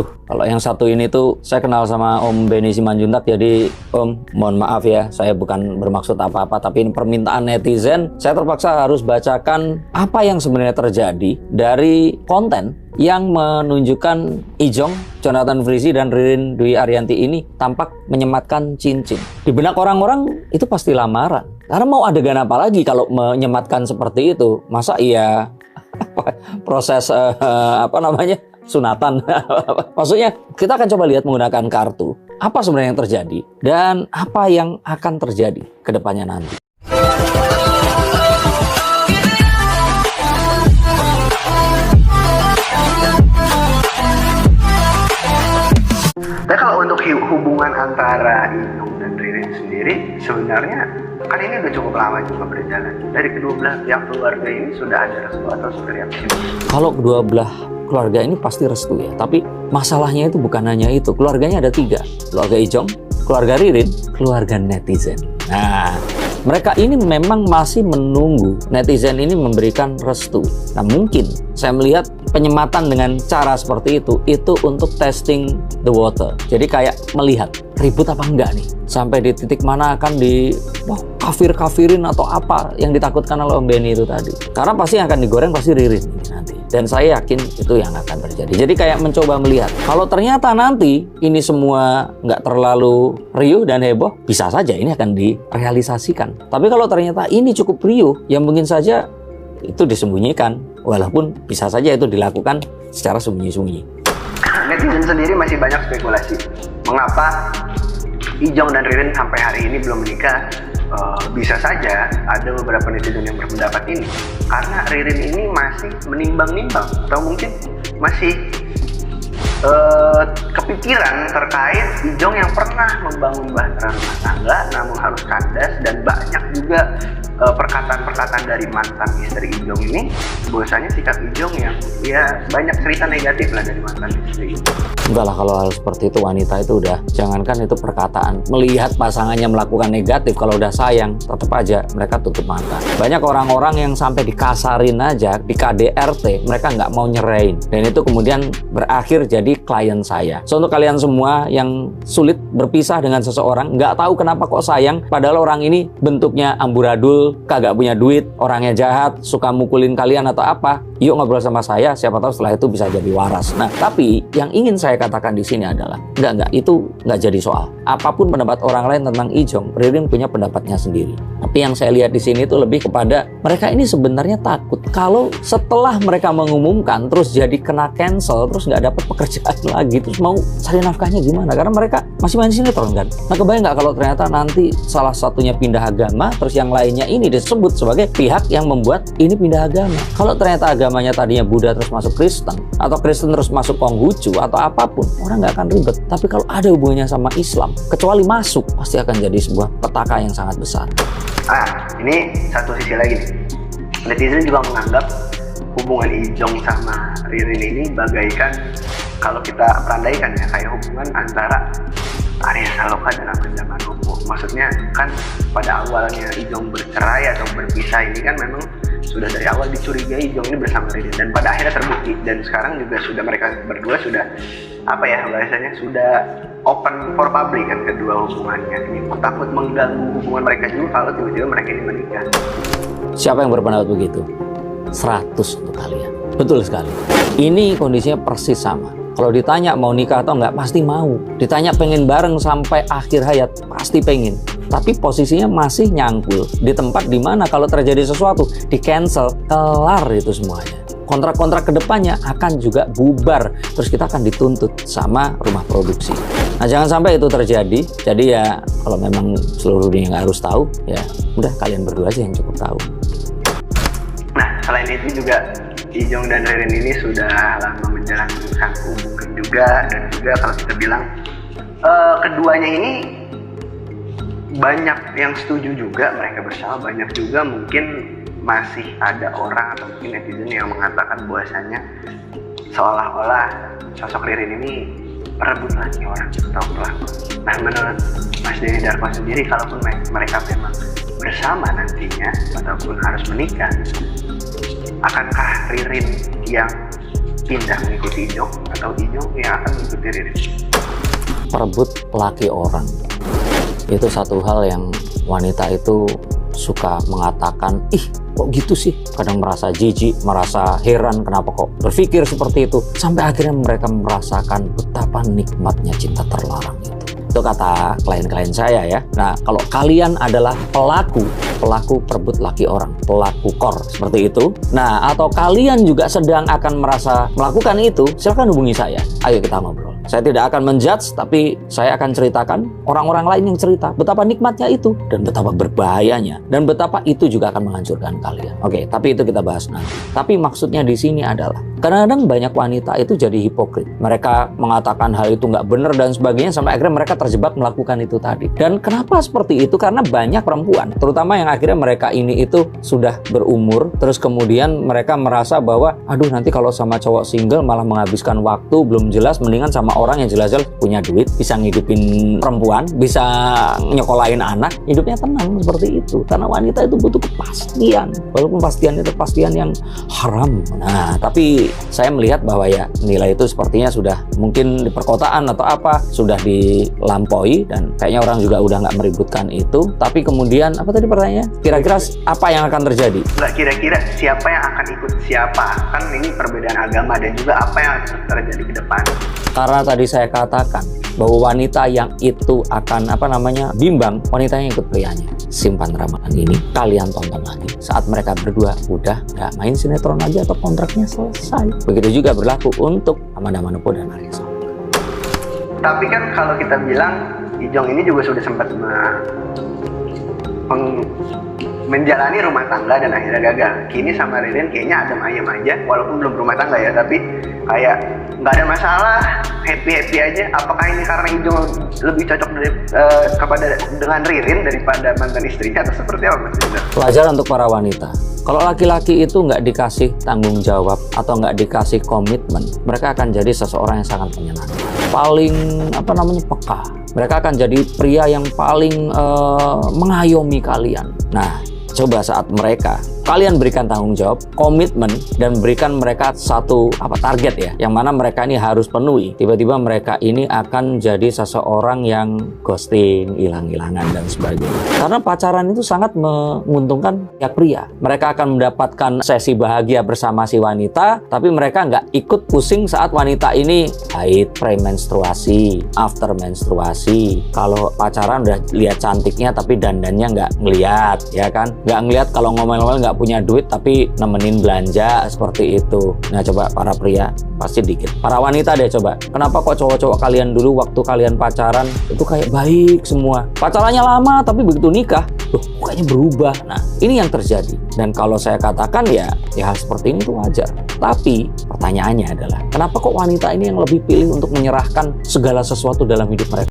Kalau yang satu ini tuh saya kenal sama Om Benny Simanjuntak, jadi Om, mohon maaf ya, saya bukan bermaksud apa-apa, tapi ini permintaan netizen, saya terpaksa harus bacakan apa yang sebenarnya terjadi dari konten yang menunjukkan Ijong, Jonathan Frizzy, dan Ririn Dwi Ariyanti ini tampak menyematkan cincin. Di benak orang-orang itu pasti lamaran. Karena mau adegan apa lagi kalau menyematkan seperti itu? Masa iya proses sunatan. Maksudnya kita akan coba lihat menggunakan kartu apa sebenarnya yang terjadi dan apa yang akan terjadi ke depannya nanti. Nah, kalau untuk hubungan antara Ijong dan Ririn sendiri, sebenarnya kan ini udah cukup lama juga berjalan. Dari kedua belah pihak keluarga ini sudah ada restu atau seperti apa? Kalau kedua belah keluarga ini pasti restu ya, tapi masalahnya itu bukan hanya itu. Keluarganya ada 3, keluarga Ijong, keluarga Ririn, keluarga netizen. Nah, mereka ini memang masih menunggu netizen ini memberikan restu. Nah, mungkin saya melihat penyematan dengan cara seperti itu untuk testing the water. Jadi kayak melihat ribut apa enggak nih, sampai di titik mana akan kafir-kafirin atau apa yang ditakutkan oleh Om Benny itu tadi. Karena pasti yang akan digoreng pasti Ririn nanti. Dan saya yakin itu yang akan terjadi. Jadi kayak mencoba melihat, kalau ternyata nanti ini semua nggak terlalu riuh dan heboh, bisa saja ini akan direalisasikan. Tapi kalau ternyata ini cukup riuh, ya mungkin saja itu disembunyikan, walaupun bisa saja itu dilakukan secara sembunyi-sembunyi. Netizen sendiri masih banyak spekulasi mengapa Ijong dan Ririn sampai hari ini belum menikah. Bisa saja ada beberapa netizen yang berpendapat ini karena Ririn ini masih menimbang-nimbang atau mungkin masih kepikiran terkait Ijong yang pernah membangun bahtera rumah tangga namun harus kandas, dan banyak juga perkataan-perkataan dari mantan istri Ijong ini bahwasanya sikap Ijong yang ya banyak cerita negatif lah dari mantan istri. Enggak lah, kalau hal seperti itu wanita itu udah, jangankan itu perkataan, melihat pasangannya melakukan negatif, kalau udah sayang tetap aja mereka tutup mata. Banyak orang-orang yang sampai dikasarin aja, di KDRT, mereka nggak mau nyerain, dan itu kemudian berakhir jadi klien saya. So, untuk kalian semua yang sulit berpisah dengan seseorang, nggak tahu kenapa kok sayang, padahal orang ini bentuknya amburadul, kagak punya duit, orangnya jahat, suka mukulin kalian atau apa, yuk ngobrol sama saya, siapa tahu setelah itu bisa jadi waras. Nah, tapi yang ingin saya katakan di sini adalah itu nggak jadi soal. Apapun pendapat orang lain tentang Ijong, Ririn punya pendapatnya sendiri. Tapi yang saya lihat di sini itu lebih kepada mereka ini sebenarnya takut kalau setelah mereka mengumumkan terus jadi kena cancel, terus nggak dapat pekerjaan lagi, terus mau cari nafkahnya gimana? Karena mereka masih main sinetron kan. Nah, kebayang nggak kalau ternyata nanti salah satunya pindah agama, terus yang lainnya ini disebut sebagai pihak yang membuat ini pindah agama. Kalau ternyata agamanya tadinya Buddha terus masuk Kristen, atau Kristen terus masuk Konghucu atau apapun, orang nggak akan ribet. Tapi kalau ada hubungannya sama Islam, kecuali masuk, pasti akan jadi sebuah petaka yang sangat besar. Ini satu sisi lagi nih. Netizen juga menganggap hubungan Ijong sama Ririn ini bagaikan, kalau kita perandaikan ya, kayak hubungan antara Arya Saloka dan Amanda Manopo. Maksudnya kan pada awalnya Ijong bercerai atau berpisah ini kan memang sudah dari awal dicurigai Ijong ini bersama Ririn, dan pada akhirnya terbukti, dan sekarang juga sudah mereka berdua sudah bahasanya sudah open for public kan kedua hubungannya. Ini takut mengganggu hubungan mereka juga kalau tiba-tiba mereka ini menikah. Siapa yang berpendapat begitu? 100 untuk kalian. Betul sekali. Ini kondisinya persis sama. Kalau ditanya mau nikah atau enggak, pasti mau. Ditanya pengen bareng sampai akhir hayat, pasti pengen. Tapi posisinya masih nyangkul di tempat dimana kalau terjadi sesuatu, di cancel, kelar itu semuanya. Kontrak-kontrak kedepannya akan juga bubar. Terus kita akan dituntut sama rumah produksi. Nah, jangan sampai itu terjadi. Jadi ya, kalau memang seluruh dunia nggak harus tahu, ya udah kalian berdua aja yang cukup tahu. Nah, selain itu juga Ijong dan Ririn ini sudah lama menjalankan hubungan juga, dan juga kalau kita bilang keduanya ini banyak yang setuju juga mereka bersama, banyak juga mungkin masih ada orang atau mungkin netizen yang mengatakan bahwasannya seolah-olah sosok Ririn ini merebut lagi orang atau pelaku. Nah, menurut Mas Denny Darko sendiri, kalaupun mereka memang bersama nantinya ataupun harus menikah, akankah Ririn yang pindah mengikuti Ijong atau Ijong yang akan mengikuti Ririn? Perebut laki orang itu satu hal yang wanita itu suka mengatakan, ih kok gitu sih, kadang merasa jijik, merasa heran kenapa kok berpikir seperti itu, sampai akhirnya mereka merasakan betapa nikmatnya cinta terlarang itu kata klien-klien saya ya. Nah, kalau kalian adalah pelaku perebut laki orang, pelaku kor seperti itu, nah atau kalian juga sedang akan merasa melakukan itu, silakan hubungi saya, ayo kita ngobrol. Saya tidak akan menjudge, tapi saya akan ceritakan orang-orang lain yang cerita betapa nikmatnya itu dan betapa berbahayanya dan betapa itu juga akan menghancurkan kalian. Oke, tapi itu kita bahas nanti. Tapi maksudnya di sini adalah kadang-kadang banyak wanita itu jadi hipokrit. Mereka mengatakan hal itu nggak benar dan sebagainya sampai akhirnya mereka terjebak melakukan itu tadi. Dan kenapa seperti itu? Karena banyak perempuan, terutama yang akhirnya mereka ini itu sudah berumur, terus kemudian mereka merasa bahwa aduh nanti kalau sama cowok single malah menghabiskan waktu belum jelas, mendingan sama orang yang jelas-jelas punya duit, bisa ngidupin perempuan, bisa nyekolahin anak, hidupnya tenang seperti itu. Karena wanita itu butuh kepastian, walaupun pastian itu pastian yang haram. Nah, tapi saya melihat bahwa ya nilai itu sepertinya sudah mungkin di perkotaan atau apa sudah dilampaui dan kayaknya orang juga udah nggak meributkan itu. Tapi kemudian apa tadi pertanyaannya? Kira-kira apa yang akan terjadi? Nggak, kira-kira siapa yang akan ikut siapa? Kan ini perbedaan agama dan juga apa yang akan terjadi ke depan. Karena tadi saya katakan bahwa wanita yang itu akan bimbang, wanita yang ikut prianya. Simpan ramalan ini, kalian tonton lagi saat mereka berdua udah nggak main sinetron aja atau kontraknya selesai. Begitu juga berlaku untuk Amanda Manopo dan Arisa. Tapi kan kalau kita bilang Ijong ini juga sudah sempat menjalani rumah tangga dan akhirnya gagal. Kini sama Ririn kayaknya adem ayem aja, walaupun belum rumah tangga ya, tapi kayak nggak ada masalah, happy aja. Apakah ini karena Ijong lebih cocok dengan Ririn daripada mantan istrinya atau seperti apa Mas Indra? Pelajaran untuk para wanita. Kalau laki-laki itu nggak dikasih tanggung jawab atau nggak dikasih komitmen, mereka akan jadi seseorang yang sangat menyenangkan, paling peka. Mereka akan jadi pria yang paling mengayomi kalian. Nah, coba saat kalian berikan tanggung jawab, komitmen, dan berikan mereka satu target ya, yang mana mereka ini harus penuhi. Tiba-tiba mereka ini akan jadi seseorang yang ghosting, hilang-hilangan dan sebagainya. Karena pacaran itu sangat menguntungkan pihak pria. Mereka akan mendapatkan sesi bahagia bersama si wanita, tapi mereka nggak ikut pusing saat wanita ini haid, premenstruasi, after menstruasi. Kalau pacaran udah lihat cantiknya, tapi dandannya nggak ngeliat, ya kan? Nggak ngeliat kalau ngomel-ngomel nggak punya duit tapi nemenin belanja seperti itu. Nah, coba para pria pasti dikit. Para wanita deh coba. Kenapa kok cowok-cowok kalian dulu waktu kalian pacaran itu kayak baik semua? Pacarannya lama tapi begitu nikah, loh kayaknya berubah. Nah, ini yang terjadi. Dan kalau saya katakan ya hal seperti ini tuh wajar. Tapi pertanyaannya adalah kenapa kok wanita ini yang lebih pilih untuk menyerahkan segala sesuatu dalam hidup mereka?